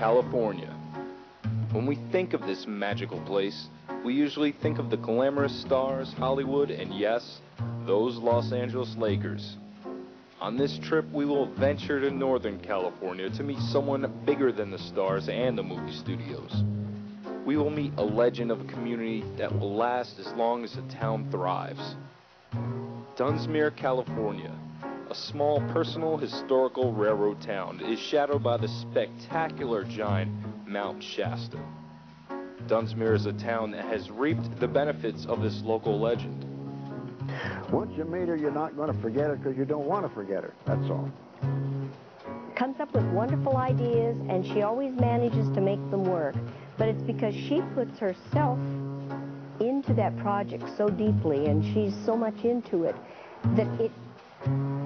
California. When we think of this magical place, we usually think of the glamorous stars, Hollywood, and yes, those Los Angeles Lakers. On this trip, we will venture to Northern California to meet someone bigger than the stars and the movie studios. We will meet a legend of a community that will last as long as the town thrives. Dunsmuir, California, a small personal historical railroad town, is shadowed by the spectacular giant Mount Shasta. Dunsmuir is a town that has reaped the benefits of this local legend. Once you meet her, you're not going to forget her because you don't want to forget her, that's all. Comes up with wonderful ideas, and she always manages to make them work. But it's because she puts herself into that project so deeply, and she's so much into it, that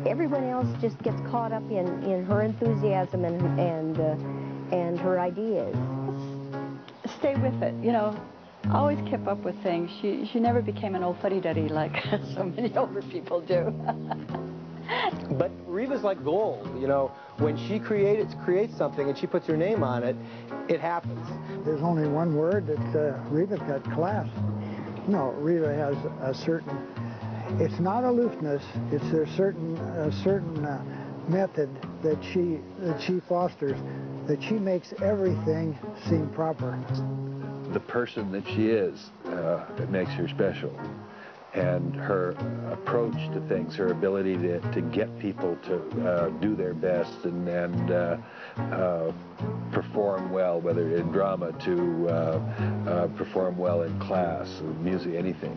everyone else just gets caught up in her enthusiasm and her ideas. Stay with it, you know. Always kept up with things. She never became an old fuddy-duddy like so many older people do. But Reva's like gold, you know. When she creates something and she puts her name on it, it happens. There's only one word that Reva's got: class. No, Reva has a certain, it's not aloofness, it's a certain method that she fosters, that she makes everything seem proper. The person that she is that makes her special, and her approach to things, her ability to get people to do their best and perform well, whether in drama, to perform well in class, music, anything.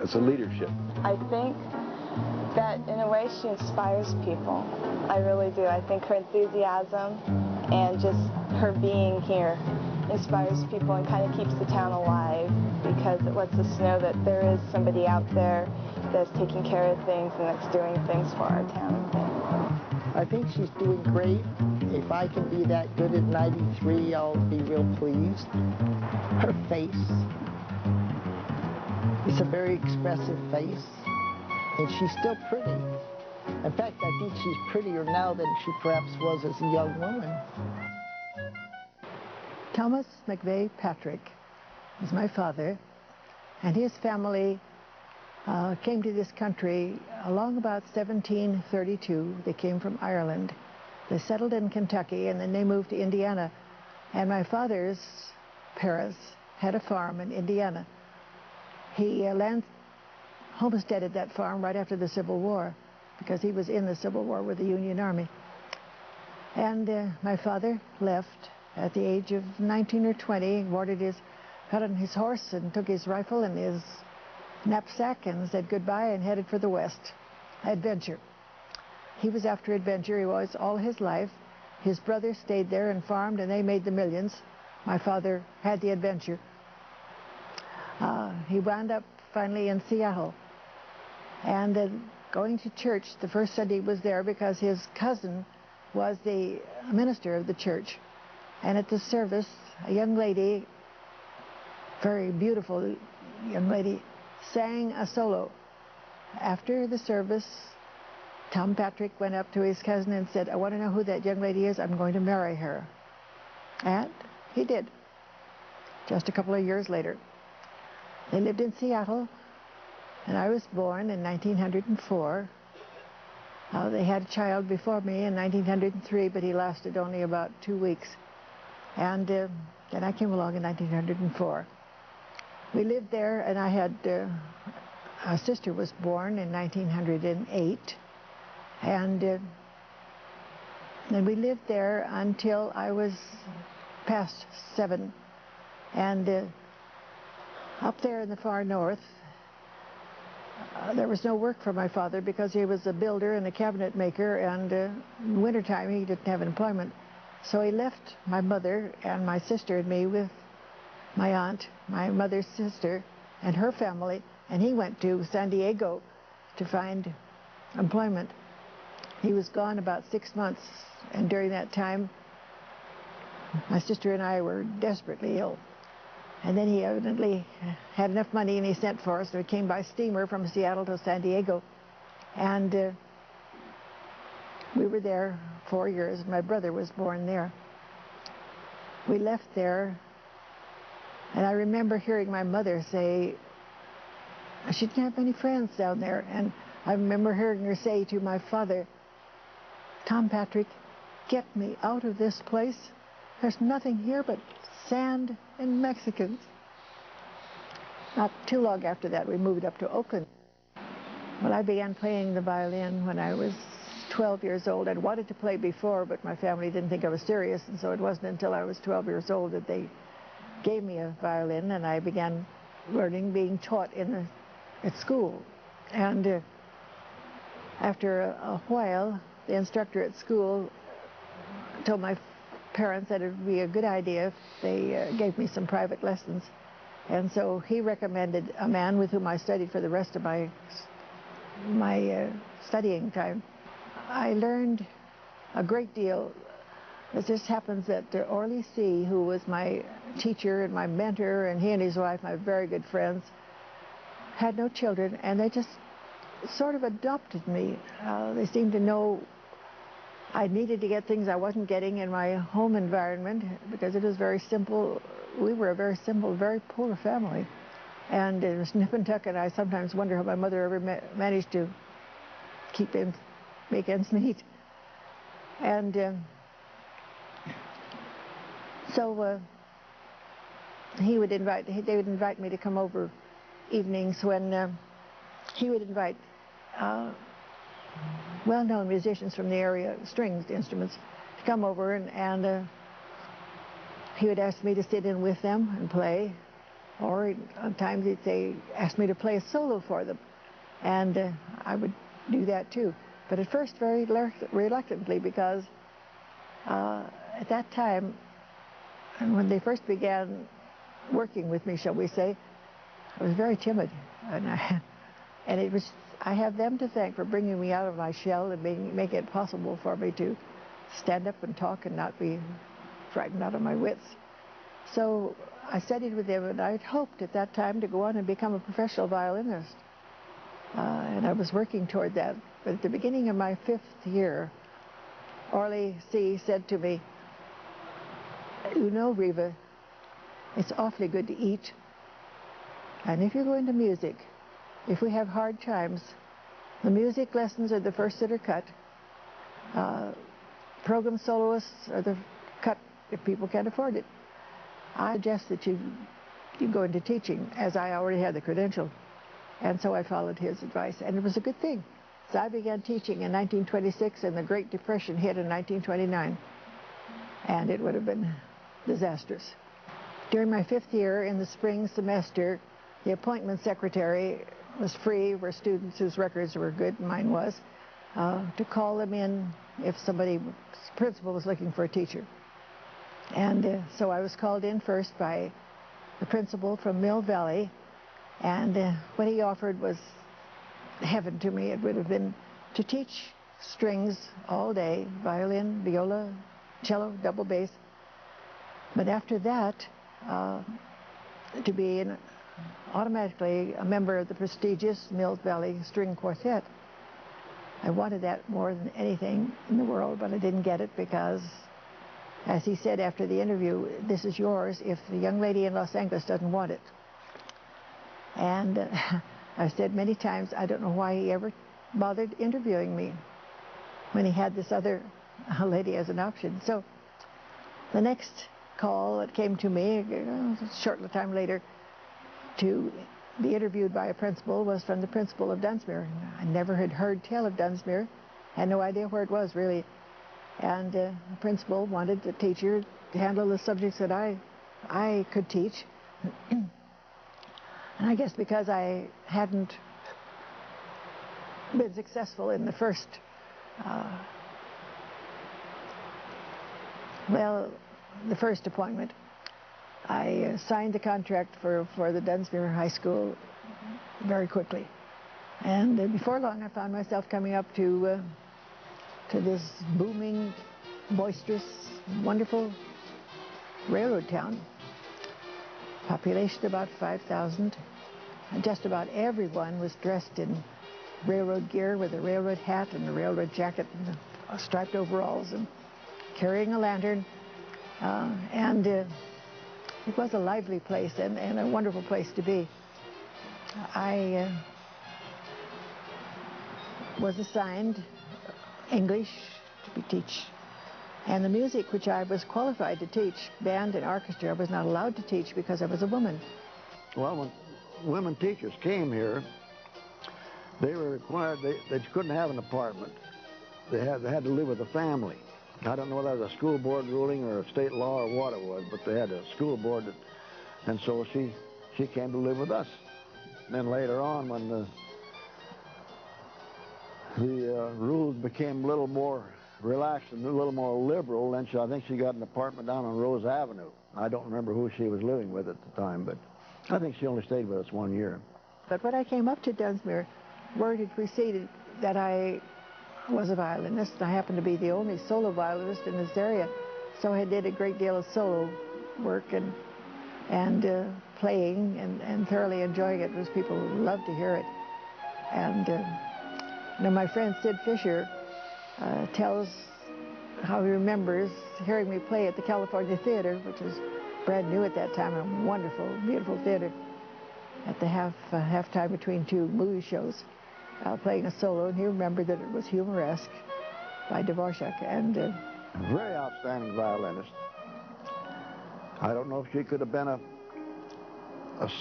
It's a leadership. I think that in a way she inspires people. I really do. I think her enthusiasm and just her being here inspires people and kind of keeps the town alive, because it lets us know that there is somebody out there that's taking care of things and that's doing things for our town and things. I think she's doing great. If I can be that good at 93, I'll be real pleased. Her face, it's a very expressive face, and she's still pretty. In fact, I think she's prettier now than she perhaps was as a young woman. Thomas McVeigh Patrick was my father, and his family came to this country along about 1732. They came from Ireland. They settled in Kentucky, and then they moved to Indiana. And my father's parents had a farm in Indiana. He homesteaded that farm right after the Civil War, because he was in the Civil War with the Union Army. And my father left at the age of 19 or 20, got on his horse and took his rifle and his knapsack and said goodbye and headed for the West. Adventure. He was after adventure. He was all his life. His brother stayed there and farmed, and they made the millions. My father had the adventure. He wound up finally in Seattle, and going to church the first Sunday he was there, because his cousin was the minister of the church. And at the service, a young lady, very beautiful young lady, sang a solo. After the service, Tom Patrick went up to his cousin and said, "I want to know who that young lady is. I'm going to marry her." And he did, just a couple of years later. They lived in Seattle, and I was born in 1904. They had a child before me in 1903, but he lasted only about 2 weeks. And then I came along in 1904. We lived there, and I had, a sister was born in 1908. And then we lived there until I was past 7. And up there in the far north, there was no work for my father, because he was a builder and a cabinet maker, and in wintertime he didn't have employment. So he left my mother and my sister and me with my aunt, my mother's sister, and her family, and he went to San Diego to find employment. He was gone about 6 months, and during that time, my sister and I were desperately ill. And then he evidently had enough money, and he sent for us. We came by steamer from Seattle to San Diego, and we were there 4 years. My brother was born there. we left there, and I remember hearing my mother say, she didn't have any friends down there, and I remember hearing her say to my father, Tom Patrick, get me out of this place. There's nothing here but sand and Mexicans. Not too long after that, we moved up to Oakland. Well, I began playing the violin when I was 12 years old. I'd wanted to play before, but my family didn't think I was serious, and so it wasn't until I was 12 years old that they gave me a violin, and I began learning, being taught at school. And after a while, the instructor at school told my parents that it would be a good idea if they gave me some private lessons. And so he recommended a man with whom I studied for the rest of my studying time. I learned a great deal. It just happens that Orly C., who was my teacher and my mentor, and he and his wife, my very good friends, had no children, and they just sort of adopted me. They seemed to know I needed to get things I wasn't getting in my home environment because it was very simple. We were a very simple, very poor family. And it was nip and tuck, and I sometimes wonder how my mother ever managed to make ends meet. And so they would invite me to come over evenings when he would invite well-known musicians from the area, stringed instruments, to come over, and he would ask me to sit in with them and play, or at times he'd say, ask me to play a solo for them, and I would do that too. But at first very reluctantly, because at that time, and when they first began working with me, shall we say, I was very timid, and it was. I have them to thank for bringing me out of my shell and making it possible for me to stand up and talk and not be frightened out of my wits. So I studied with them, and I'd hoped at that time to go on and become a professional violinist. And I was working toward that. But at the beginning of my 5th year, Orly C. said to me, you know, Reva, it's awfully good to eat. And if you go into music, if we have hard times, the music lessons are the first that are cut. Program soloists are the cut if people can't afford it. I suggest that you go into teaching, as I already had the credential. And so I followed his advice, and it was a good thing. So I began teaching in 1926, and the Great Depression hit in 1929. And it would have been disastrous. During my 5th year, in the spring semester, the appointment secretary was free for students whose records were good, mine was, to call them in if principal was looking for a teacher. And so I was called in first by the principal from Mill Valley, and what he offered was heaven to me. It would have been to teach strings all day, violin, viola, cello, double bass. But after that, to be automatically a member of the prestigious Mill Valley String Quartet. I wanted that more than anything in the world, but I didn't get it because, as he said after the interview, this is yours if the young lady in Los Angeles doesn't want it. And I've said many times, I don't know why he ever bothered interviewing me when he had this other lady as an option. So the next call that came to me, a short time later, to be interviewed by a principal was from the principal of Dunsmuir. I never had heard tell of Dunsmuir, had no idea where it was really. And the principal wanted the teacher to handle the subjects that I could teach. And I guess because I hadn't been successful in the first, the first appointment, I signed the contract for the Dunsmuir High School very quickly. And before long, I found myself coming up to this booming, boisterous, wonderful railroad town. Population about 5,000. And just about everyone was dressed in railroad gear with a railroad hat and a railroad jacket and striped overalls and carrying a lantern. And it was a lively place and a wonderful place to be. I was assigned English to teach, and the music which I was qualified to teach, band and orchestra, I was not allowed to teach because I was a woman. Well, when women teachers came here, they were required, they couldn't have an apartment. They had to live with a family. I don't know whether that was a school board ruling or a state law or what it was, but they had a school board, and so she came to live with us. And then later on, when the rules became a little more relaxed and a little more liberal, then I think she got an apartment down on Rose Avenue. I don't remember who she was living with at the time, but I think she only stayed with us 1 year. But when I came up to Dunsmuir, word had preceded that I was a violinist. I happened to be the only solo violinist in this area, so I did a great deal of solo work and playing and thoroughly enjoying it, because people loved to hear it. And now my friend Sid Fisher tells how he remembers hearing me play at the California Theater, which was brand new at that time, a wonderful, beautiful theater, at the halftime between two movie shows, playing a solo, and he remembered that it was Humoresque by Dvorak. And very outstanding violinist. I don't know if she could have been a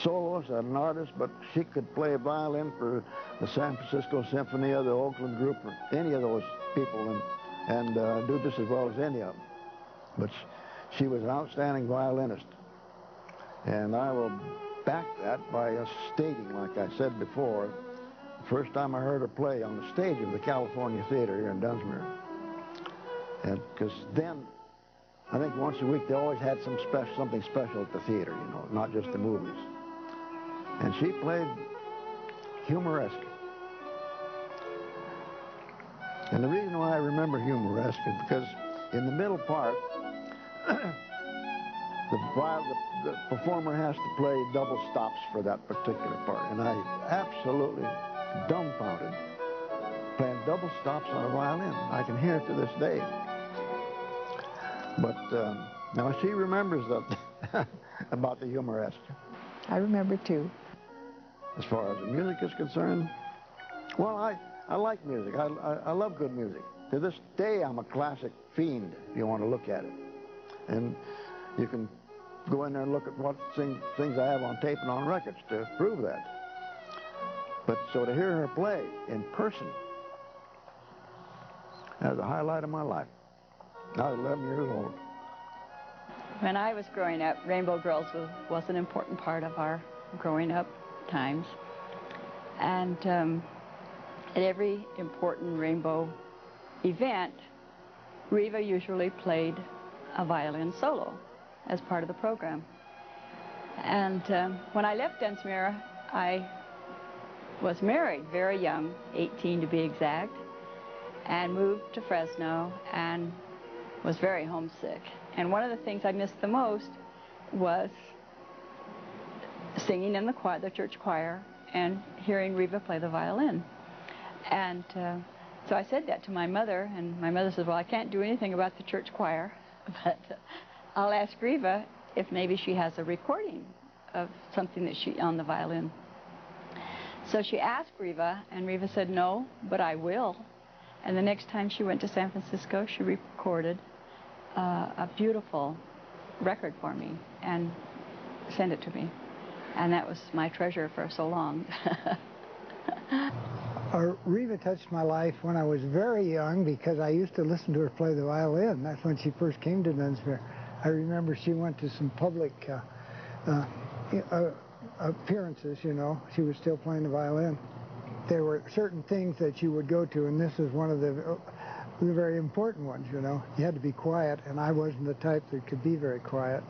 soloist, an artist, but she could play a violin for the San Francisco Symphony or the Oakland Group or any of those people, and do just as well as any of them. But she was an outstanding violinist. And I will back that by stating, like I said before, the first time I heard her play on the stage of the California Theater here in Dunsmuir. And because then, I think once a week they always had something special at the theater, you know, not just the movies. And she played Humoresque. And the reason why I remember Humoresque is because in the middle part, the performer has to play double stops for that particular part. And I absolutely dumbfounded playing double stops on a violin. I can hear it to this day. But now she remembers that about the Humoresque. I remember too. As far as the music is concerned, well, I like music. I love good music. To this day, I'm a classic fiend, if you want to look at it. And you can go in there and look at what things I have on tape and on records to prove that. But so to hear her play in person, that was the highlight of my life. I was 11 years old. When I was growing up, Rainbow Girls was an important part of our growing up times. And at every important Rainbow event, Reva usually played a violin solo as part of the program. And when I left Dunsmuir, I was married very young, 18 to be exact, and moved to Fresno and was very homesick. And one of the things I missed the most was singing in the church choir and hearing Reva play the violin. And so I said that to my mother, and my mother says, well, I can't do anything about the church choir, but I'll ask Reva if maybe she has a recording of something that she on the violin. So she asked Reva, and Reva said, no, but I will. And the next time she went to San Francisco, she recorded a beautiful record for me and sent it to me. And that was my treasure for so long. Reva touched my life when I was very young, because I used to listen to her play the violin. That's when she first came to Dunsmuir. I remember she went to some public appearances, you know. She was still playing the violin. There were certain things that you would go to, and this is one of the very important ones, you know. You had to be quiet, and I wasn't the type that could be very quiet.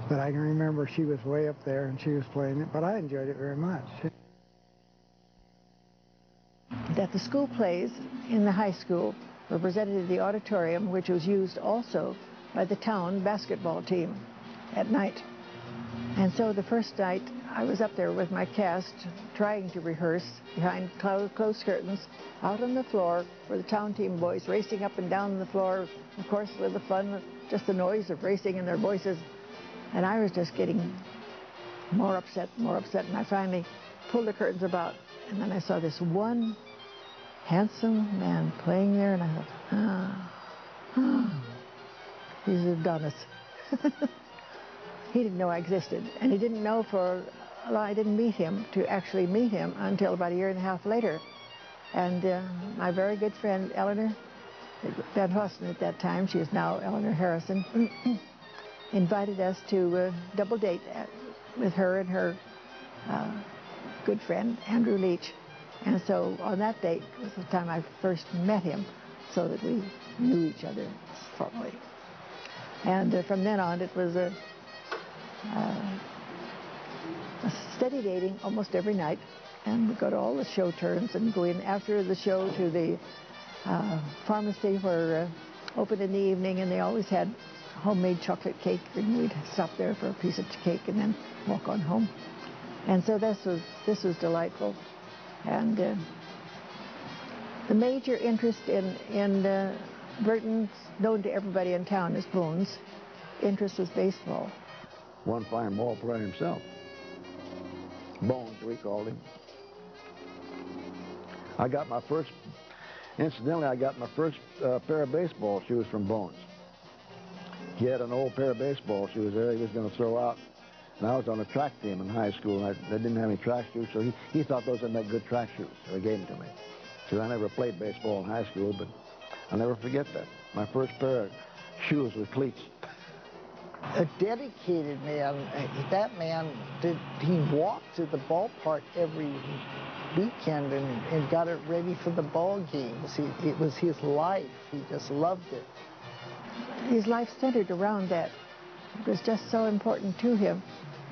But I can remember she was way up there, and she was playing it, but I enjoyed it very much. That the school plays in the high school were presented in the auditorium, which was used also by the town basketball team at night. And so the first night, I was up there with my cast trying to rehearse behind closed curtains out on the floor were the town team boys racing up and down the floor, of course, with the fun just the noise of racing and their voices. And I was just getting more upset, and I finally pulled the curtains about, and then I saw this one handsome man playing there, and I thought, he's Adonis. He didn't know I existed, and he didn't know I didn't actually meet him until about a year and a half later. And my very good friend Eleanor Van Hosten at that time, she is now Eleanor Harrison, invited us to double date with her and her good friend Andrew Leach. And so on that date was the time I first met him, so that we knew each other formally. And from then on, it was a steady dating almost every night. And we'd go to all the show turns and go in after the show to the pharmacy where open in the evening, and they always had homemade chocolate cake, and we'd stop there for a piece of cake and then walk on home. And so this was delightful. And the major interest in Burton's, known to everybody in town as Bones, interest was baseball. One fine ball player himself. Bones, we called him. Incidentally, I got my first pair of baseball shoes from Bones. He had an old pair of baseball shoes there he was going to throw out. And I was on a track team in high school, and they didn't have any track shoes, so he thought those would make good track shoes, so he gave them to me. So I never played baseball in high school, but I'll never forget that. My first pair of shoes with cleats. A dedicated man. That man, he walked to the ballpark every weekend and got it ready for the ball games. It was his life. He just loved it. His life centered around that. It was just so important to him.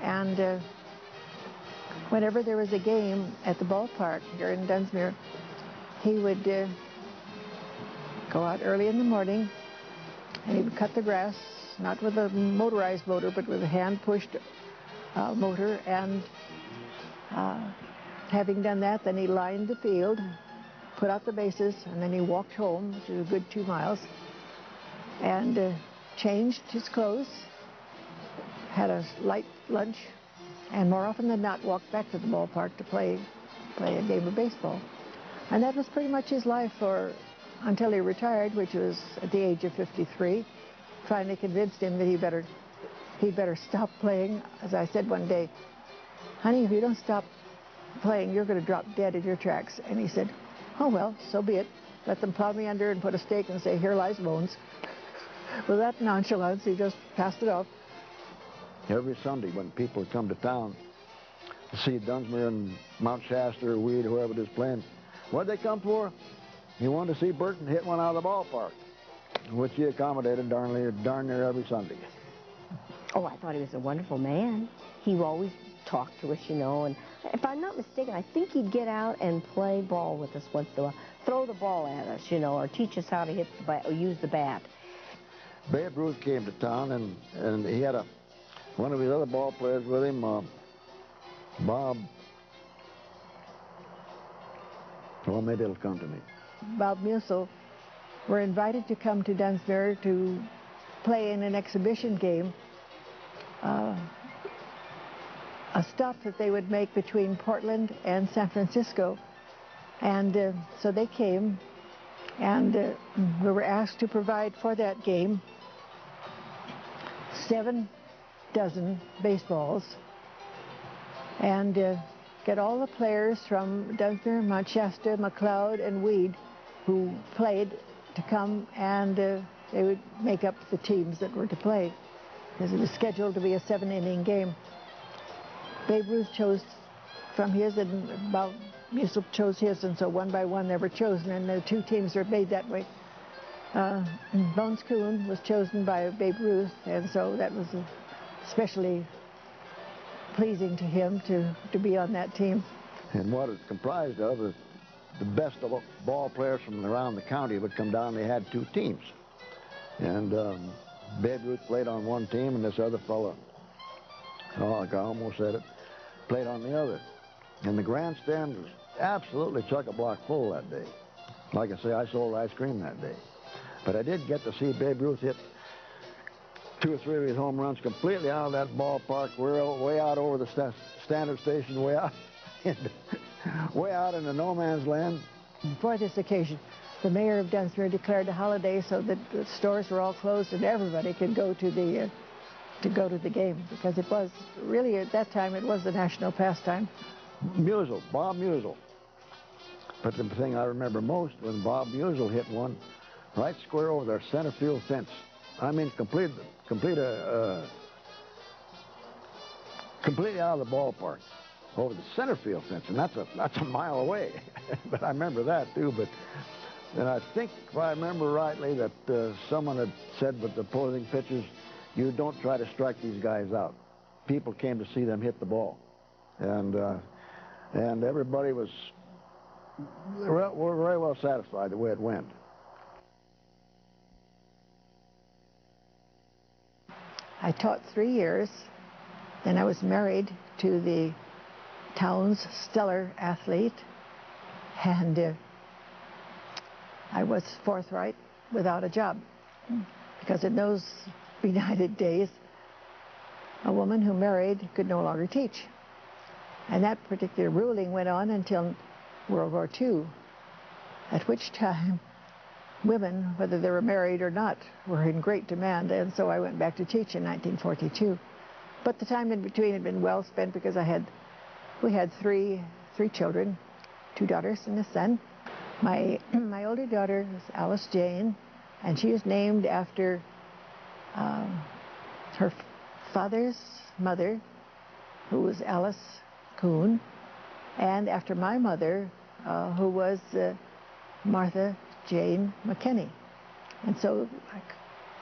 And whenever there was a game at the ballpark here in Dunsmuir, he would go out early in the morning, and he would cut the grass, not with a motorized motor, but with a hand-pushed motor. And having done that, then he lined the field, put out the bases, and then he walked home, which was a good 2 miles, and changed his clothes, had a light lunch, and more often than not walked back to the ballpark to play a game of baseball. And that was pretty much his life until he retired, which was at the age of 53. Finally convinced him that he'd better stop playing. As I said one day, honey, if you don't stop playing, you're going to drop dead in your tracks. And he said, oh, well, so be it. Let them plow me under and put a stake and say, here lies Bones. With that nonchalance, he just passed it off. Every Sunday when people would come to town to see Dunsmuir and Mount Shasta or Weed, whoever it is playing, what'd they come for? He wanted to see Burton hit one out of the ballpark, which he accommodated darn near every Sunday. Oh, I thought he was a wonderful man. He always talked to us, you know, and if I'm not mistaken, I think he'd get out and play ball with us once in a while, throw the ball at us, you know, or teach us how to hit the bat or use the bat. Babe Ruth came to town, and he had one of his other ball players with him, Bob. Well, maybe it'll come to me. Bob Musil were invited to come to Dunsmuir to play in an exhibition game, a stop that they would make between Portland and San Francisco. And so they came, and we were asked to provide for that game 7 dozen baseballs and get all the players from Dunsmuir, Mount Shasta, McLeod, and Weed who played to come, and they would make up the teams that were to play, because it was scheduled to be a 7-inning game. Babe Ruth chose from his, and Bob Musil chose his, and so one by one they were chosen, and the 2 teams were made that way. Bones Coon was chosen by Babe Ruth, and so that was especially pleasing to him to be on that team. And what it's comprised of is the best of ball players from around the county would come down. They had 2 teams. And Babe Ruth played on one team, and this other fellow, I almost said it, played on the other. And the grandstand was absolutely chock-a-block full that day. Like I say, I sold ice cream that day. But I did get to see Babe Ruth hit 2 or 3 of his home runs completely out of that ballpark. We're way out over the standard station, way out, way out into no man's land. For this occasion, the mayor of Dunsmuir declared a holiday so that the stores were all closed and everybody could go to the game, because it was really, at that time, it was a national pastime. Musial, Bob Musial. But the thing I remember most when Bob Musial hit one right square over their center field fence. I mean, completely out of the ballpark, over the center field fence, and that's a mile away. But I remember that too. But and I think, if I remember rightly, that someone had said with the opposing pitchers, you don't try to strike these guys out. People came to see them hit the ball, and everybody were very well satisfied the way it went. I taught 3 years, then I was married to the town's stellar athlete, and I was forthright without a job, because in those benighted days, a woman who married could no longer teach. And that particular ruling went on until World War II, at which time women, whether they were married or not, were in great demand, and so I went back to teach in 1942. But the time in between had been well spent, because we had three children, 2 daughters and a son. My older daughter was Alice Jane, and she was named after her father's mother, who was Alice Coon, and after my mother, who was Martha Jane McKinney. And so I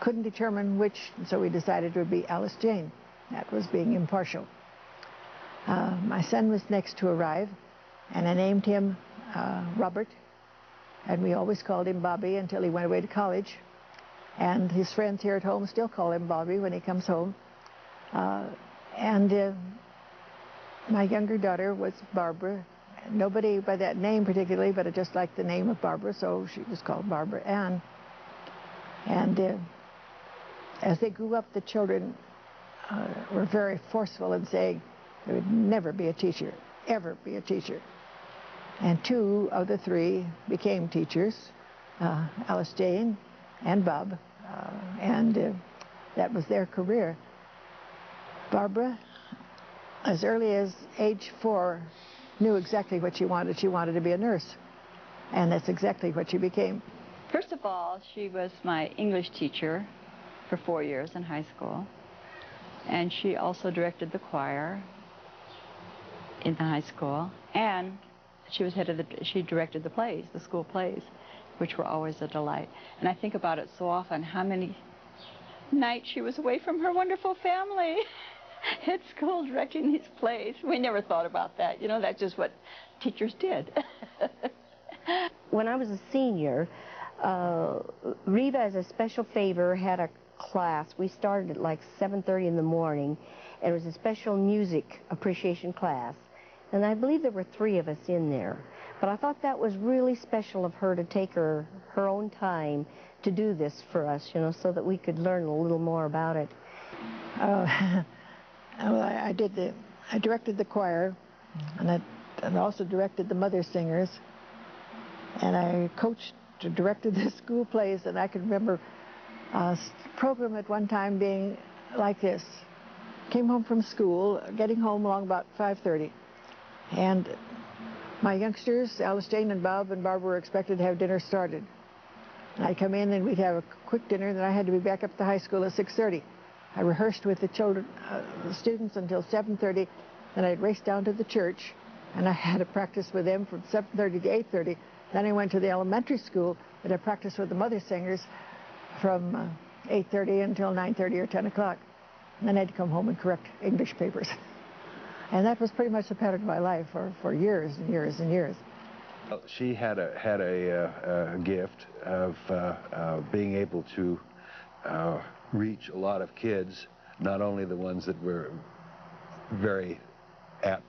couldn't determine which, and so we decided it would be Alice Jane. That was being impartial. My son was next to arrive, and I named him Robert, and we always called him Bobby until he went away to college. And his friends here at home still call him Bobby when he comes home. My younger daughter was Barbara. Nobody by that name particularly, but I just liked the name of Barbara, so she was called Barbara Ann. And as they grew up, the children were very forceful in saying they would never be a teacher, ever be a teacher. And 2 of the 3 became teachers, Alice Jane and Bob, and that was their career. Barbara, as early as age 4, knew exactly what she wanted. She wanted to be a nurse, and that's exactly what she became. First of all, she was my English teacher for 4 years in high school, and she also directed the choir in the high school, and she directed the plays, the school plays, which were always a delight. And I think about it so often, how many nights she was away from her wonderful family at school directing these plays. We never thought about that. You know, that's just what teachers did. When I was a senior, Reva, as a special favor, had a class. We started at like 7:30 in the morning, and it was a special music appreciation class. And I believe there were 3 of us in there. But I thought that was really special of her to take her own time to do this for us, you know, so that we could learn a little more about it. Well, I directed the choir, and I also directed the mother singers, and I directed the school plays, and I can remember a program at one time being like this. Came home from school, getting home along about 5:30, and my youngsters, Alice Jane and Bob and Barbara, were expected to have dinner started. And I'd come in and we'd have a quick dinner, and then I had to be back up to the high school at 6:30. I rehearsed with the children, the students, until 7:30, then I'd race down to the church, and I had to practice with them from 7:30 to 8:30. Then I went to the elementary school, and I practiced with the mother singers from 8:30 until 9:30 or 10 o'clock. And then I had to come home and correct English papers. And that was pretty much the pattern of my life for years and years and years. She had a gift of being able to reach a lot of kids, not only the ones that were very apt,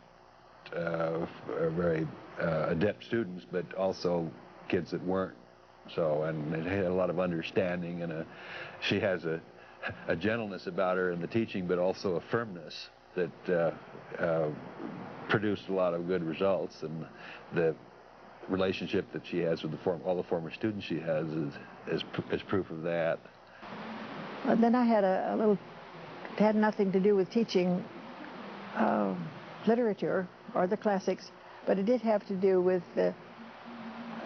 very adept students, but also kids that weren't. So, and it had a lot of understanding, and she has a gentleness about her in the teaching, but also a firmness that produced a lot of good results. And the relationship that she has with all the former students she has is proof of that. Well, then I had a little, it had nothing to do with teaching literature or the classics, but it did have to do with an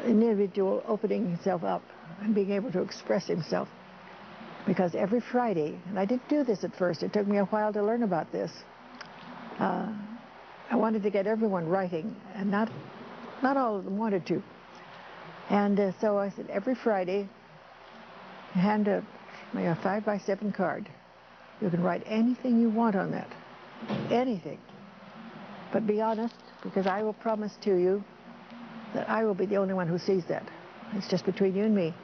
individual opening himself up and being able to express himself. Because every Friday, and I didn't do this at first, it took me a while to learn about this, I wanted to get everyone writing, and not all of them wanted to. And so I said, every Friday, hand a 5x7 card. You can write anything you want on that, anything. But be honest, because I will promise to you that I will be the only one who sees that. It's just between you and me.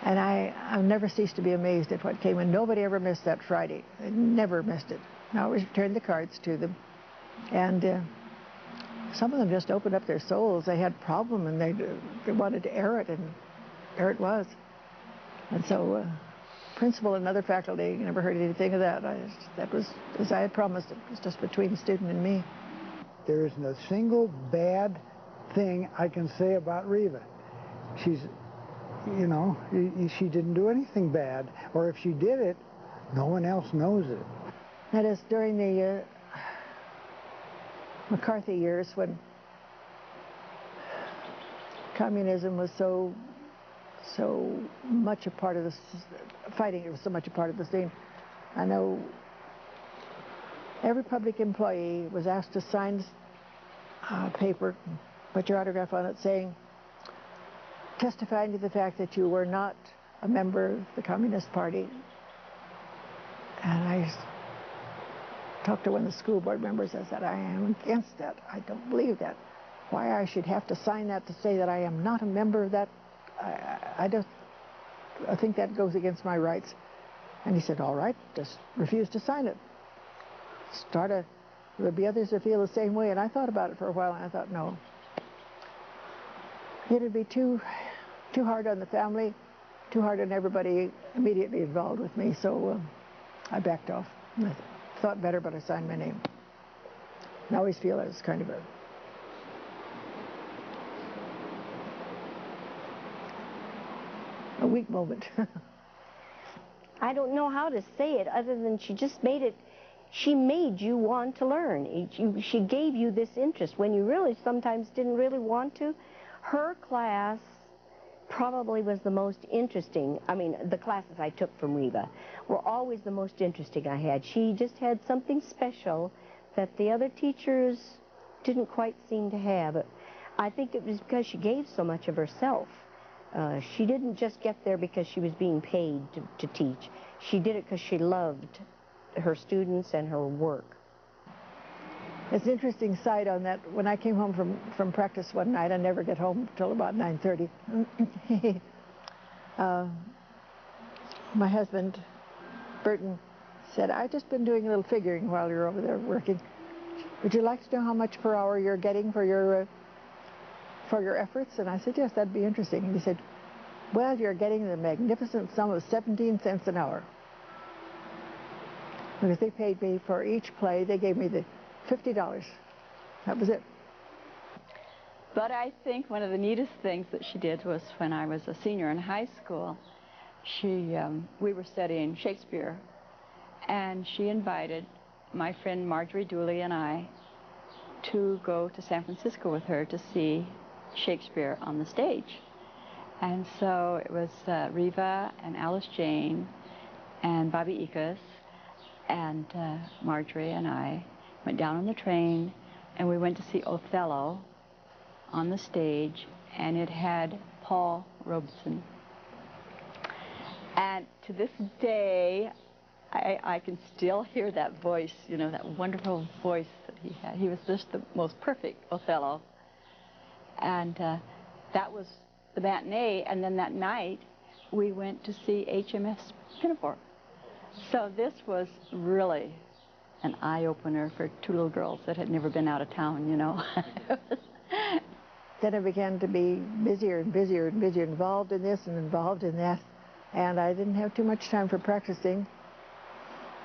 And I'll never cease to be amazed at what came in. Nobody ever missed that Friday. I never missed it. I always returned the cards to them. And some of them just opened up their souls. They had a problem, and they wanted to air it, and there it was. And so principal and other faculty never heard anything of that. That was, as I had promised, it was just between the student and me. There isn't a single bad thing I can say about Reva. She's, you know, she didn't do anything bad, or if she did it, no one else knows it. That is, during the McCarthy years, when communism was so much a part of the fighting, it was so much a part of the scene. I know every public employee was asked to sign a paper, put your autograph on it, saying, testifying to the fact that you were not a member of the Communist Party. And I talked to one of the school board members. I said, I am against that. I don't believe that. Why I should have to sign that to say that I am not a member of that, I think that goes against my rights. And he said, all right, just refuse to sign it. There'll be others that feel the same way. And I thought about it for a while, and I thought, no. It'd be too hard on the family, too hard on everybody immediately involved with me, so I backed off. I thought better, but I signed my name. I always feel it was kind of a weak moment. I don't know how to say it other than she just made it, she made you want to learn. She gave you this interest when you really sometimes didn't really want to. Her class probably was the most interesting. I mean, the classes I took from Reva were always the most interesting I had. She just had something special that the other teachers didn't quite seem to have. I think it was because she gave so much of herself. She didn't just get there because she was being paid to teach. She did it because she loved her students and her work. It's an interesting side on that. When I came home from practice one night, I never get home till about 9:30. My husband, Burton, said, I've just been doing a little figuring while you're over there working. Would you like to know how much per hour you're getting for your efforts? And I said, yes, that'd be interesting. And he said, well, you're getting the magnificent sum of 17 cents an hour. Because they paid me for each play. They gave me the $50. That was it. But I think one of the neatest things that she did was when I was a senior in high school, we were studying Shakespeare, and she invited my friend Marjorie Dooley and I to go to San Francisco with her to see Shakespeare on the stage. And so it was Reva and Alice Jane and Bobby Ikas and Marjorie and I went down on the train, and we went to see Othello on the stage, and it had Paul Robeson. And to this day, I can still hear that voice, you know, that wonderful voice that he had. He was just the most perfect Othello. And that was the matinee, and then that night, we went to see HMS Pinafore. So this was really an eye-opener for two little girls that had never been out of town, you know. Then I began to be busier and busier and busier, involved in this and involved in that. and I didn't have too much time for practicing,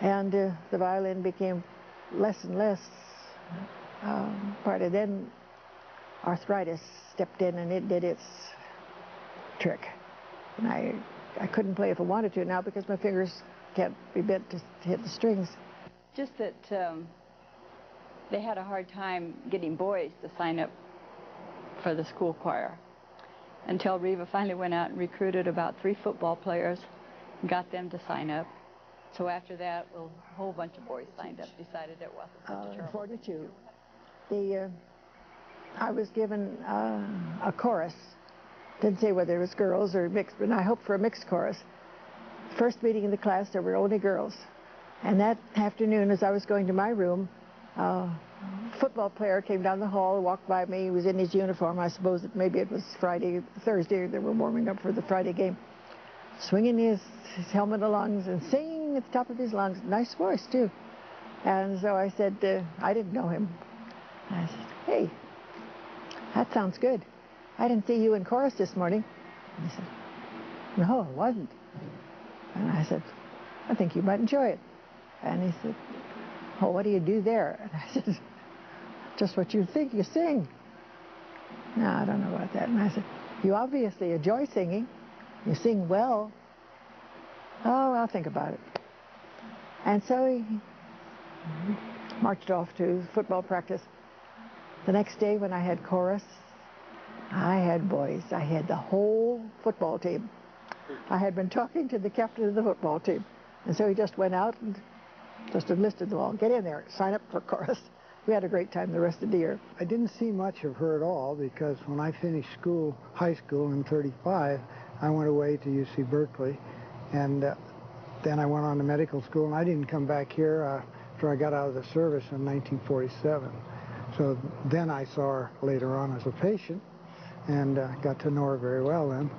and the violin became less and less part of. Then arthritis stepped in and it did its trick, and I couldn't play if I wanted to now because my fingers can't be bent to hit the strings. Just that they had a hard time getting boys to sign up for the school choir until Reva finally went out and recruited about 3 football players and got them to sign up. So after that, a whole bunch of boys signed up, decided it wasn't such a terrible thing. 42. I was given a chorus. Didn't say whether it was girls or mixed, but I hoped for a mixed chorus. First meeting in the class, there were only girls. And that afternoon, as I was going to my room, a football player came down the hall, walked by me. He was in his uniform. I suppose that maybe it was Thursday. They were warming up for the Friday game. Swinging his helmet along and singing at the top of his lungs. Nice voice, too. And so I said, I didn't know him. I said, hey, that sounds good. I didn't see you in chorus this morning. And he said, no, it wasn't. And I said, I think you might enjoy it. And he said, oh, what do you do there? And I said, just what you think you sing. No, I don't know about that. And I said, you obviously enjoy singing. You sing well. Oh, I'll think about it. And so he marched off to football practice. The next day when I had chorus, I had boys. I had the whole football team. I had been talking to the captain of the football team. And so he just went out and just enlisted them all. Get in there, sign up for chorus. We had a great time the rest of the year. I didn't see much of her at all because when I finished school, high school in '35, I went away to UC Berkeley, and then I went on to medical school, and I didn't come back here after I got out of the service in 1947. So then I saw her later on as a patient, and got to know her very well then.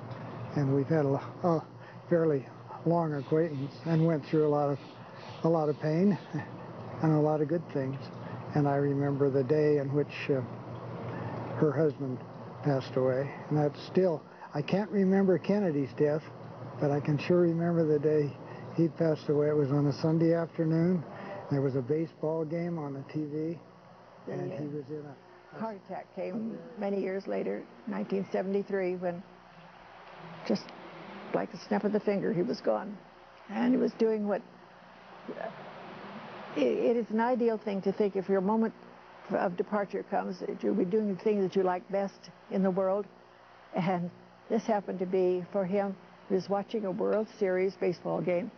And we've had a fairly long acquaintance, and went through a lot of pain and a lot of good things. And I remember the day in which her husband passed away, and that's still, I can't remember Kennedy's death, but I can sure remember the day he passed away. It was on a Sunday afternoon. There was a baseball game on the TV, and he was in a heart attack came many years later, 1973, when just like the snap of the finger, he was gone. And he was doing what, it is an ideal thing to think if your moment of departure comes, that you'll be doing the thing that you like best in the world. And this happened to be, for him, he was watching a World Series baseball game,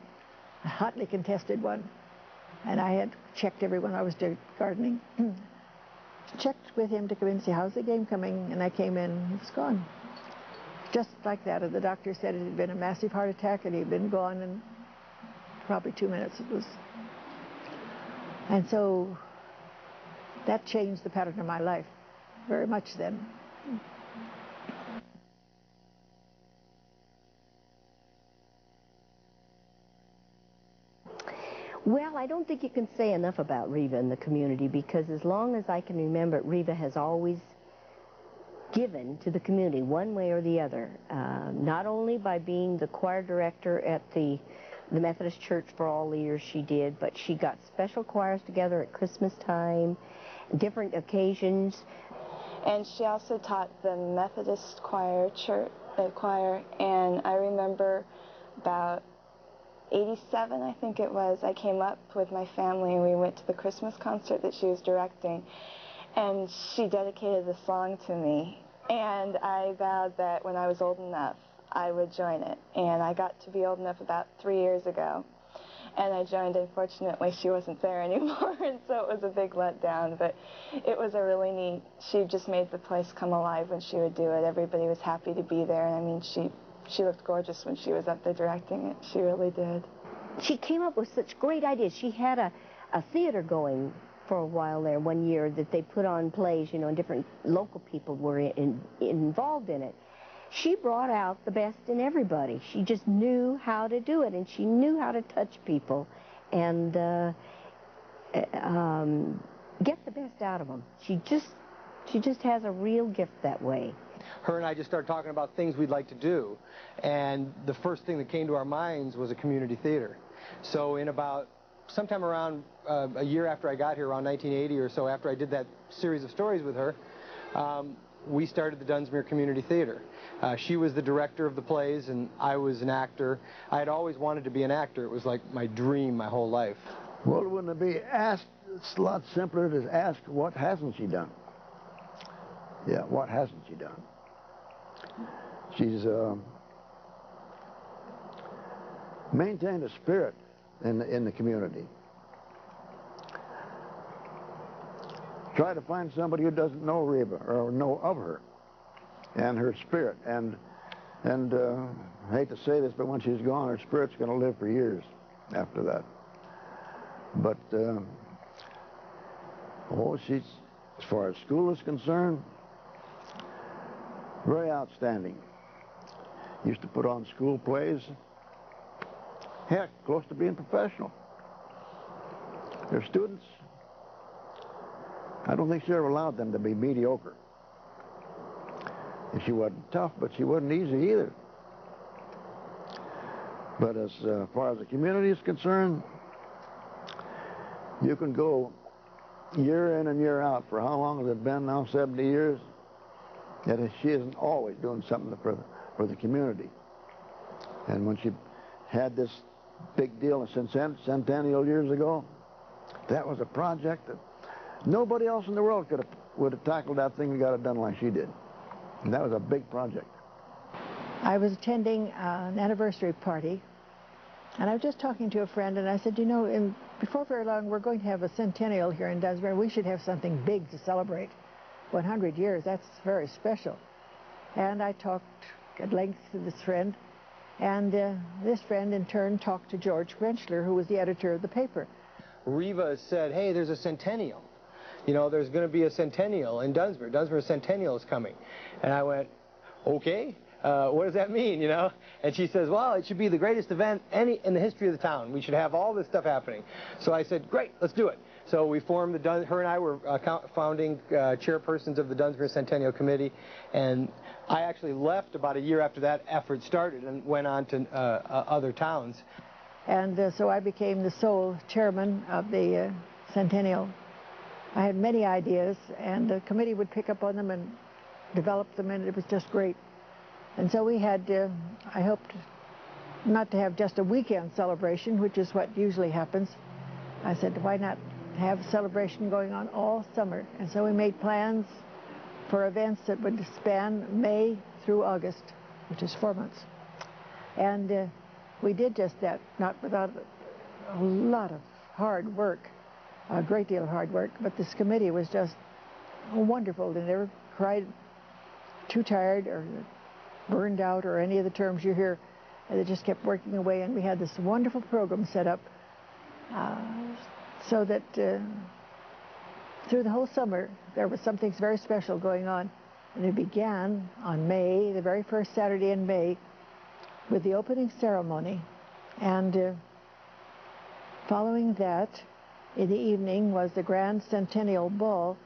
a hotly contested one. And I had checked everyone I was gardening. Checked with him to come in and see how's the game coming, and I came in and he was gone. Just like that. And the doctor said it had been a massive heart attack and he'd been gone in probably 2 minutes. It was. And so that changed the pattern of my life very much then. Well, I don't think you can say enough about Reva in the community, because as long as I can remember, Reva has always given to the community one way or the other, not only by being the choir director at the Methodist Church for all the years she did, but she got special choirs together at Christmas time, different occasions. And she also taught the Methodist choir, and I remember about 87, I think it was, I came up with my family and we went to the Christmas concert that she was directing, and she dedicated the song to me, and I vowed that when I was old enough I would join it, and I got to be old enough about 3 years ago, and I joined. Unfortunately, she wasn't there anymore, and so it was a big letdown, but it was a really neat, she just made the place come alive when she would do it. Everybody was happy to be there, and I mean, she looked gorgeous when she was up there directing it. She really did. She came up with such great ideas. She had a theater going for a while there one year that they put on plays, you know, and different local people were involved in it. She brought out the best in everybody. She just knew how to do it, and she knew how to touch people and get the best out of them. She just has a real gift that way. her and I just started talking about things we'd like to do. And the first thing that came to our minds was a community theater. So in about sometime around a year after I got here, around 1980 or so, after I did that series of stories with her, we started the Dunsmuir Community Theater. She was the director of the plays, and I was an actor. I had always wanted to be an actor. It was like my dream my whole life. Well, wouldn't it be asked, it's a lot simpler to ask, what hasn't she done? Yeah, what hasn't she done? She's maintained a spirit in the community. Try to find somebody who doesn't know Reva or know of her and her spirit. And I hate to say this, but when she's gone, her spirit's going to live for years after that. But, she's, as far as school is concerned, very outstanding. Used to put on school plays. Heck, close to being professional. Their students, I don't think she ever allowed them to be mediocre. And she wasn't tough, but she wasn't easy either. But as far as the community is concerned, you can go year in and year out. For how long has it been now? 70 years? Yet she isn't always doing something for the community. And when she had this big deal in Centennial years ago, that was a project that nobody else in the world would have tackled that thing and got it done like she did. And that was a big project. I was attending an anniversary party, and I was just talking to a friend, and I said, you know, before very long, we're going to have a centennial here in Dunsmuir. We should have something big to celebrate. 100 years, that's very special. And I talked at length to this friend, and this friend in turn talked to George Grenschler, who was the editor of the paper. Reva said, hey, there's a centennial. You know, there's going to be a centennial in Dunsmuir. Dunsmuir Centennial is coming. And I went, okay, what does that mean, you know? And she says, well, it should be the greatest event in the history of the town. We should have all this stuff happening. So I said, great, let's do it. So we formed her and I were founding chairpersons of the Dunsmuir Centennial Committee, and I actually left about a year after that effort started and went on to other towns. And so I became the sole chairman of the Centennial. I had many ideas, and the committee would pick up on them and develop them, and it was just great. And so we had, I hoped not to have just a weekend celebration, which is what usually happens. I said, why not have a celebration going on all summer? And so we made plans for events that would span May through August, which is 4 months. And we did just that, not without a lot of hard work, a great deal of hard work, but this committee was just wonderful. They never cried too tired or burned out or any of the terms you hear. And they just kept working away, and we had this wonderful program set up so that through the whole summer there was something very special going on. And it began on May, the very first Saturday in May, with the opening ceremony, and following that, in the evening, was the Grand Centennial Ball,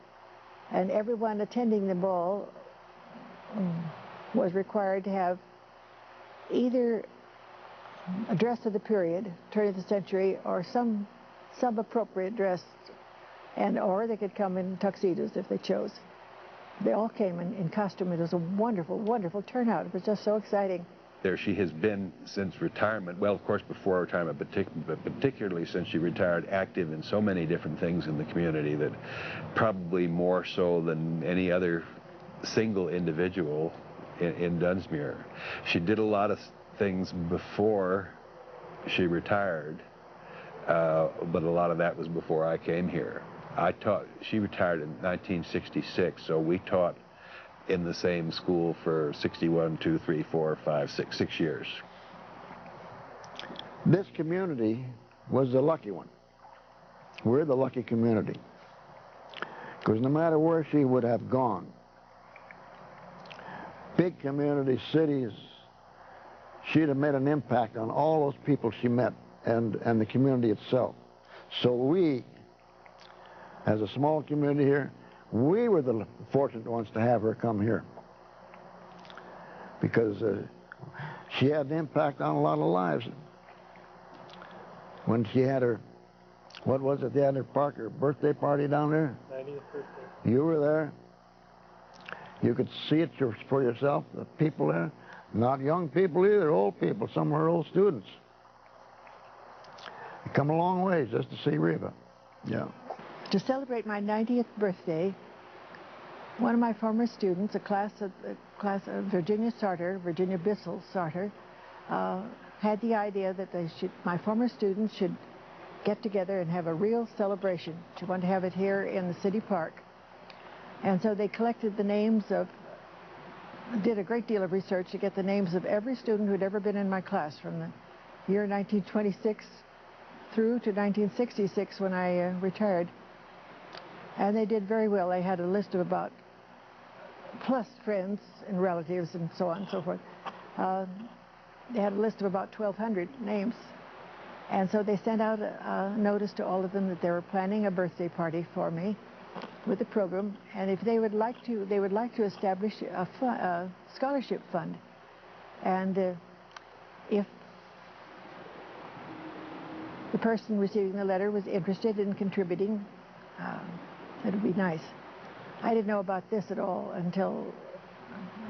and everyone attending the ball was required to have either a dress of the period, turn of the century, or some appropriate dress, or they could come in tuxedos if they chose. They all came in costume. It was a wonderful, wonderful turnout. It was just so exciting. There she has been since retirement, well, of course, before retirement, but particularly since she retired, active in so many different things in the community that probably more so than any other single individual in Dunsmuir. She did a lot of things before she retired, but a lot of that was before I came here. She retired in 1966, so we taught in the same school for 61, 2, 3, 4, 5, 6 years. This community was the lucky one. We're the lucky community. Because no matter where she would have gone, big community, cities, she'd have made an impact on all those people she met and the community itself. So we, as a small community here, we were the fortunate ones to have her come here. because she had an impact on a lot of lives. When she had her, what was it, they had her birthday party down there? 90th birthday. You were there. You could see it for yourself, the people there. Not young people either, old people. Some were old students. They come a long ways just to see Reva. Yeah. To celebrate my 90th birthday, one of my former students, a class of Virginia Bissell Sartor, had the idea that my former students should get together and have a real celebration. She wanted to have it here in the city park. And so they collected the names of, did a great deal of research to get the names of every student who'd ever been in my class from the year 1926 through to 1966 when I retired. And they did very well. They had a list of about, plus friends and relatives and so on and so forth. They had a list of about 1,200 names. And so they sent out a notice to all of them that they were planning a birthday party for me with a program, and if they would like to establish a scholarship fund. And if the person receiving the letter was interested in contributing, it would be nice. I didn't know about this at all until,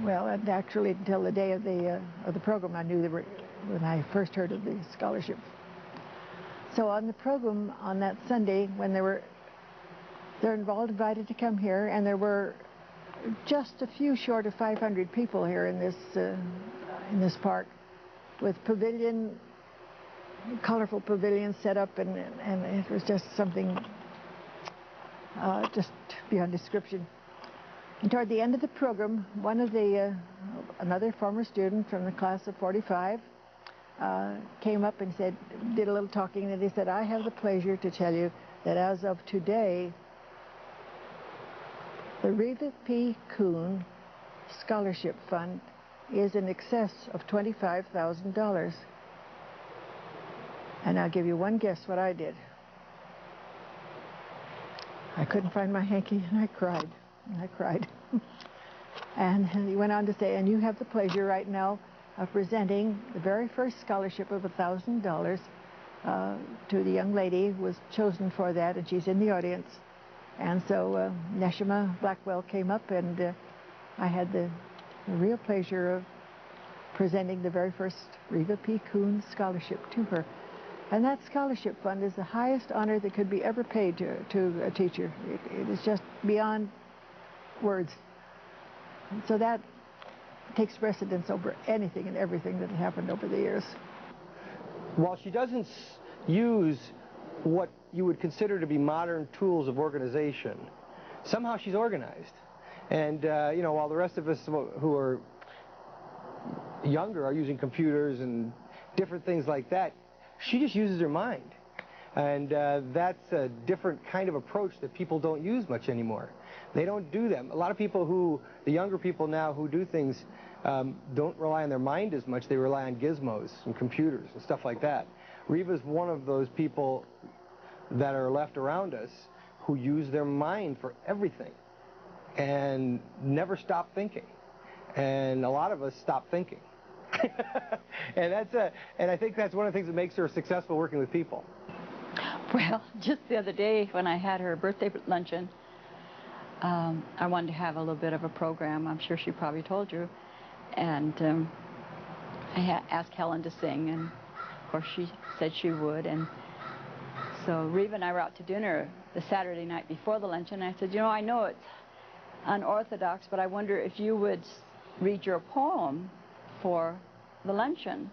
well, actually until the day of the program. I knew when I first heard of the scholarship. So on the program on that Sunday, when they're all invited to come here, and there were just a few short of 500 people here in this park, with colorful pavilions set up, and it was just something just beyond description. And toward the end of the program, another former student from the class of 45 came up and did a little talking, and he said, "I have the pleasure to tell you that as of today, the Reva P. Coon Scholarship Fund is in excess of $25,000. And I'll give you one guess what I did. I couldn't find my hanky, and I cried. And he went on to say, and you have the pleasure right now of presenting the very first scholarship of $1,000 to the young lady who was chosen for that, and she's in the audience. And so Neshama Blackwell came up, and I had the real pleasure of presenting the very first Reva P. Coon scholarship to her. And that scholarship fund is the highest honor that could be ever paid to a teacher. It is just beyond words. And so that takes precedence over anything and everything that happened over the years. While she doesn't use what you would consider to be modern tools of organization, somehow she's organized. And you know, while the rest of us who are younger are using computers and different things like that, she just uses her mind. And that's a different kind of approach that people don't use much anymore. They don't do them. A lot of people the younger people now who do things don't rely on their mind as much. They rely on gizmos and computers and stuff like that. Reva's one of those people that are left around us who use their mind for everything and never stop thinking. And a lot of us stop thinking. and I think that's one of the things that makes her successful working with people. Well, just the other day when I had her birthday luncheon, I wanted to have a little bit of a program. I'm sure she probably told you. And I asked Helen to sing, and of course she said she would. And so Reva and I were out to dinner the Saturday night before the luncheon. And I said, you know, I know it's unorthodox, but I wonder if you would read your poem for the luncheon.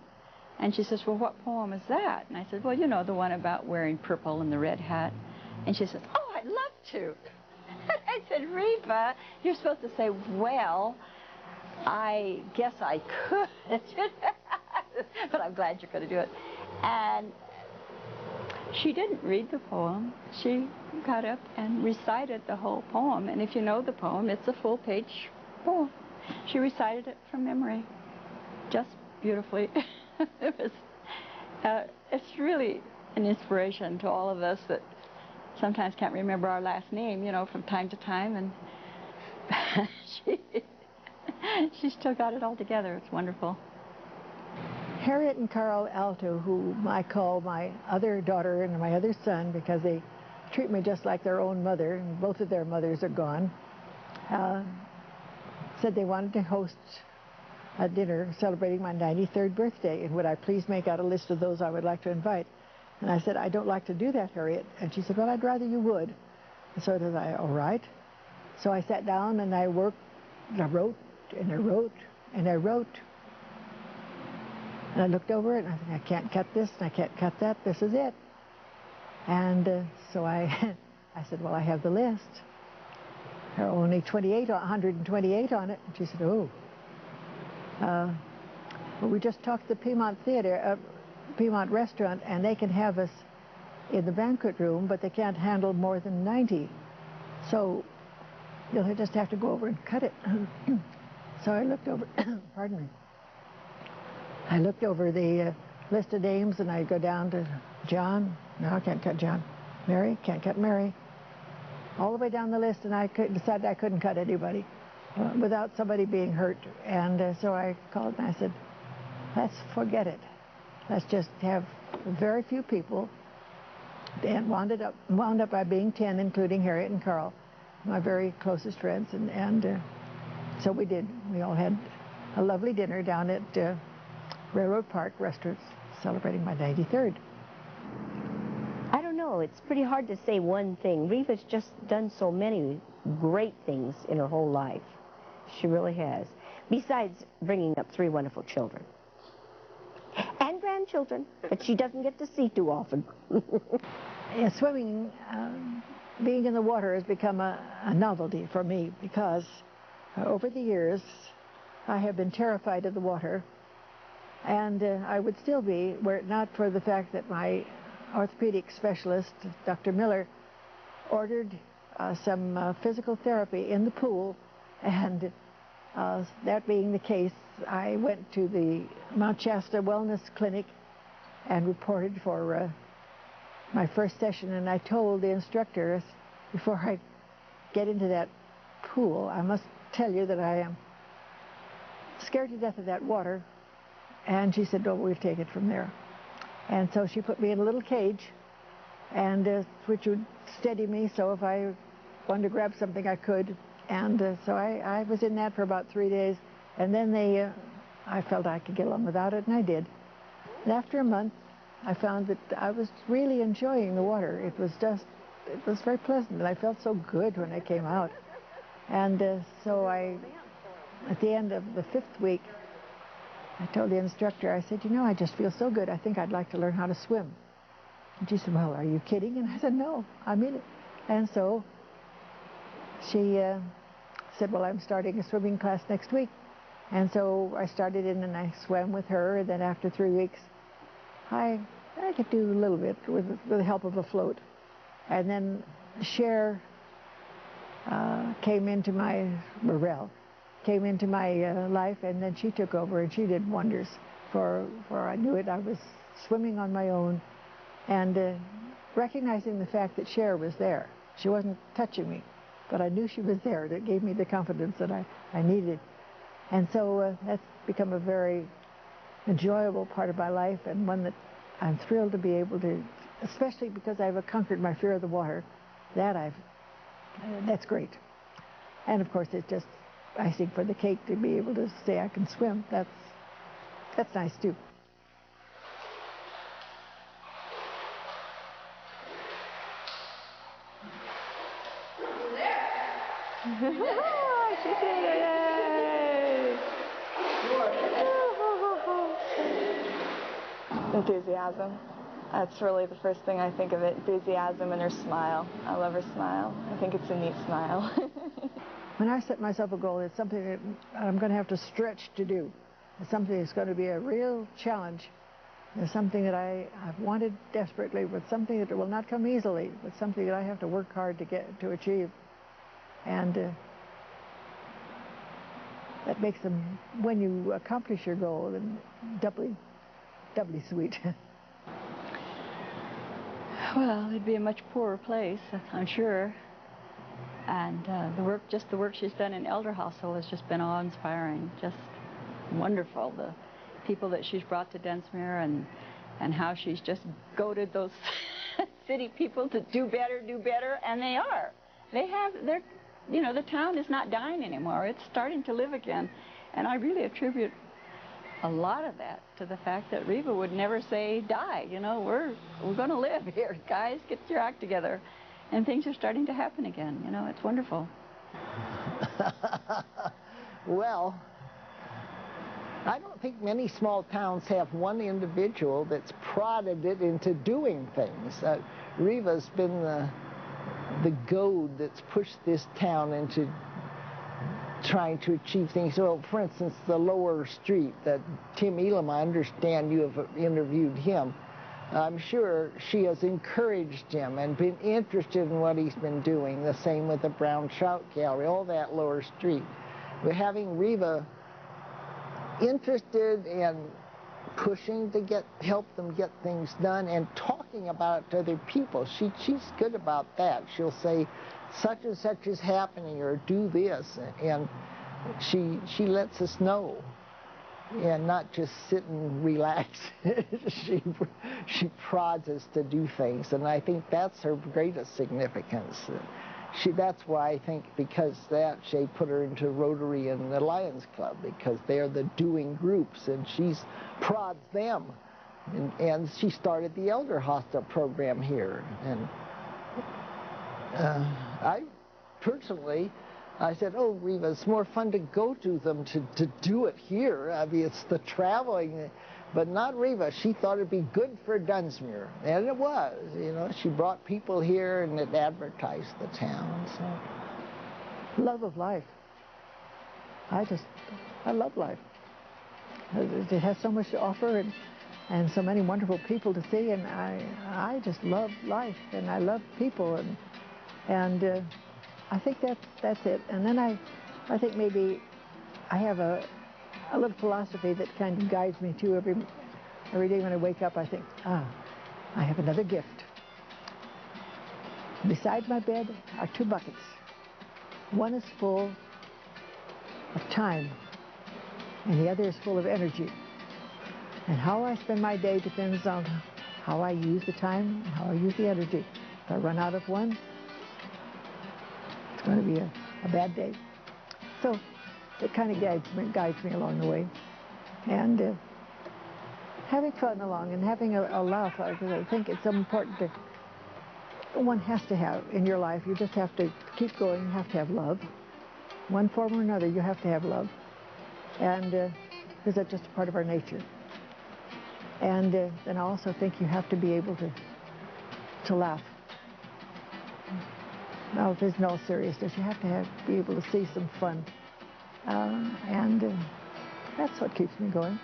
And she says, well, what poem is that? And I said, well, you know, the one about wearing purple and the red hat. And she says, oh, I'd love to. I said, Reva, you're supposed to say, well, I guess I could. But I'm glad you're going to do it. And she didn't read the poem. She got up and recited the whole poem. And if you know the poem, it's a full-page poem. She recited it from memory, just beautifully. It's really an inspiration to all of us that sometimes can't remember our last name, you know, from time to time. And She's still got it all together. It's wonderful. Harriet and Carl Alto, whom I call my other daughter and my other son because they treat me just like their own mother, and both of their mothers are gone, said they wanted to host a dinner celebrating my 93rd birthday, and would I please make out a list of those I would like to invite. And I said, I don't like to do that, Harriet. And she said, well, I'd rather you would. And so did I, all right. So I sat down and I worked, and I wrote, and I wrote, and I wrote. And I looked over it, and I said, I can't cut this, and I can't cut that. This is it. And so I said, well, I have the list. There are only 128 on it. And she said, oh. Well, we just talked to the Piedmont Theater, Piedmont Restaurant, and they can have us in the banquet room, but they can't handle more than 90. So you'll just have to go over and cut it. So I looked over, pardon me. I looked over the list of names, and I go down to John. No, I can't cut John. Mary, can't cut Mary. All the way down the list, and I decided I couldn't cut anybody without somebody being hurt. And so I called and I said, let's forget it. Let's just have very few people. And wound up by being 10, including Harriet and Carl, my very closest friends. And so we did. We all had a lovely dinner down at Railroad Park Restaurants celebrating my 93rd. I don't know. It's pretty hard to say one thing. Reva's just done so many great things in her whole life. She really has. Besides bringing up 3 wonderful children. And grandchildren that she doesn't get to see too often. Yeah, swimming, being in the water has become a novelty for me because over the years I have been terrified of the water, and I would still be were it not for the fact that my orthopedic specialist, Dr. Miller, ordered some physical therapy in the pool, and that being the case, I went to the Mount Shasta Wellness Clinic and reported for my first session, and I told the instructor, before I get into that pool, I must tell you that I am scared to death of that water. And she said, oh, we'll take it from there. And so she put me in a little cage, and which would steady me, so if I wanted to grab something, I could. And so I was in that for about 3 days, and then I felt I could get along without it, and I did. And after a month, I found that I was really enjoying the water. It was very pleasant, and I felt so good when I came out. And so at the end of the 5th week, I told the instructor, I said, you know, I just feel so good, I think I'd like to learn how to swim. And she said, well, are you kidding? And I said, no, I mean it. And so she said, well, I'm starting a swimming class next week. And so I started in, and I swam with her, and then after 3 weeks, I could do a little bit with the help of a float. And then Cher came into my life, and then she took over, and she did wonders. For I knew it, I was swimming on my own, and recognizing the fact that Cher was there. She wasn't touching me, but I knew she was there. That gave me the confidence that I needed. And so that's become a very enjoyable part of my life, and one that I'm thrilled to be able to, especially because I've conquered my fear of the water. That's great. And of course, it's just icing for the cake to be able to say I can swim. That's nice too. She did it! Enthusiasm. That's really the first thing I think of it. Enthusiasm and her smile. I love her smile. I think it's a neat smile. When I set myself a goal, it's something that I'm going to have to stretch to do. It's something that's going to be a real challenge. It's something that I've wanted desperately, but something that will not come easily, but something that I have to work hard to achieve. And that makes them, when you accomplish your goal, then doubly sweet. Well, it'd be a much poorer place, I'm sure. And just the work she's done in Elder Hostel has just been awe-inspiring, just wonderful. The people that she's brought to Dunsmuir and how she's just goaded those city people to do better, and they are. The town is not dying anymore. It's starting to live again. And I really attribute a lot of that to the fact that Reva would never say die. We're going to live here, guys. Get your act together. And things are starting to happen again. It's wonderful. Well, I don't think many small towns have one individual that's prodded it into doing things. Reva's been the goad that's pushed this town into trying to achieve things. So, for instance, the lower street that Tim Elam, I understand you have interviewed him. I'm sure she has encouraged him and been interested in what he's been doing. The same with the Brown Trout Gallery, all that lower street. We're having Reva interested in pushing to help them get things done and talking about it to other people. She's good about that. She'll say, such and such is happening, or do this, and she lets us know. And not just sit and relax. she prods us to do things, and I think that's her greatest significance. That's why I think because that she put her into Rotary and the Lions Club, because they're the doing groups, and she prods them. And she started the Elder Hostel program here, and I personally. I said, oh, Reva, it's more fun to go to them to do it here. I mean, it's the traveling, but not Reva. She thought it'd be good for Dunsmuir, and it was. She brought people here and it advertised the town. So. Love of life. I love life. It has so much to offer and so many wonderful people to see, and I just love life, and I love people, and I think that's it. And then I think maybe I have a little philosophy that kind of guides me too. Every day when I wake up, I think, I have another gift. Beside my bed are 2 buckets. One is full of time, and the other is full of energy. And how I spend my day depends on how I use the time and how I use the energy. If I run out of one, going to be a bad day. So it kind of guides me along the way. And having fun along and having a laugh, because I think it's so important that one has to have in your life. You just have to keep going. You have to have love. One form or another, you have to have love. And because that's just a part of our nature. And then I also think you have to be able to laugh. No, there's no seriousness. You have to be able to see some fun. And that's what keeps me going.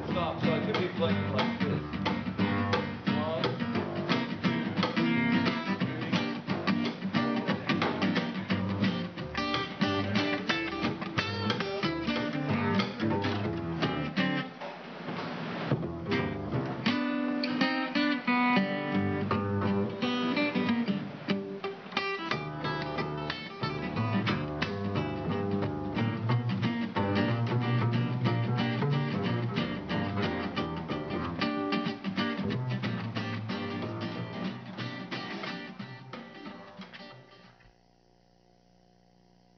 Stop, so I could be playing like